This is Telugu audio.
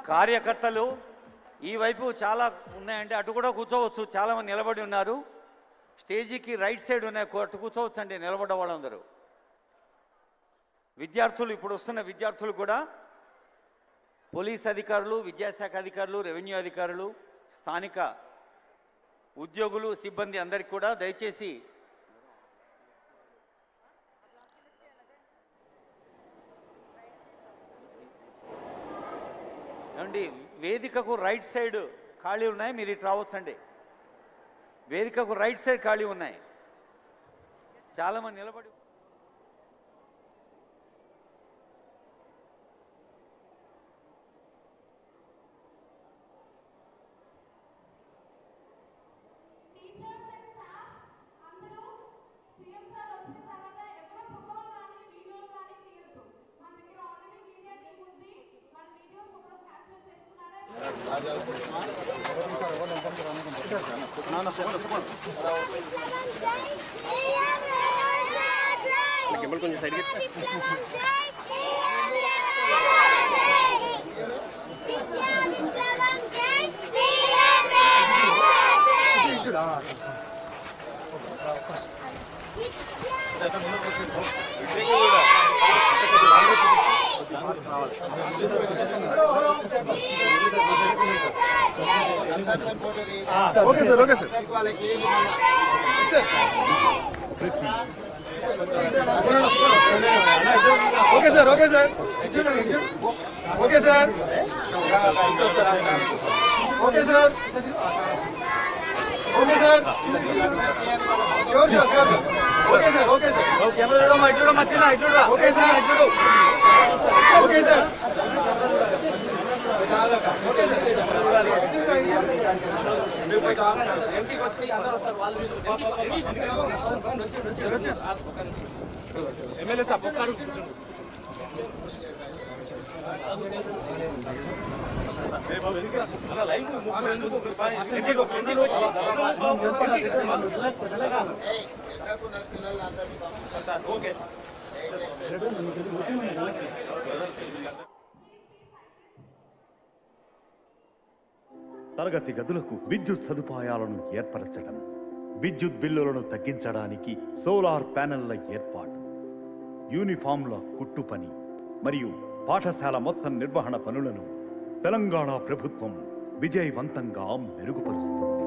కార్యకర్తలు ఈ వైపు చాలా ఉన్నాయండి, అటు కూడా కూర్చోవచ్చు. చాలామంది నిలబడి ఉన్నారు. స్టేజీకి రైట్ సైడ్ ఉన్నాయి, అటు కూర్చోవచ్చు అండి నిలబడ్డ వాళ్ళందరూ. విద్యార్థులు, ఇప్పుడు వస్తున్న విద్యార్థులు కూడా పోలీస్ అధికారులు, విద్యాశాఖ అధికారులు, రెవెన్యూ అధికారులు, స్థానిక ఉద్యోగులు, సిబ్బంది అందరికీ కూడా దయచేసి ఏమండి వేదికకు రైట్ సైడ్ ఖాళీ ఉన్నాయి, మీరు ఇటు రావచ్చండి. వేదికకు రైట్ సైడ్ ఖాళీ ఉన్నాయి, చాలామంది నిలబడి. కొంచెం side okay sir, okay sir, okay sir, okay sir, okay sir, okay sir, okay sir, okay sir, okay sir, okay sir, okay sir. MLA sir ఒక్కడు ఓకే. తరగతి గదులకు విద్యుత్ సదుపాయాలను ఏర్పరచడం, విద్యుత్ బిల్లులను తగ్గించడానికి సోలార్ ప్యానెళ్ల ఏర్పాటు, యూనిఫామ్ల కుట్టు పని మరియు పాఠశాల మొత్తం నిర్వహణ పనులను తెలంగాణ ప్రభుత్వం విజయవంతంగా మెరుగుపరుస్తుంది.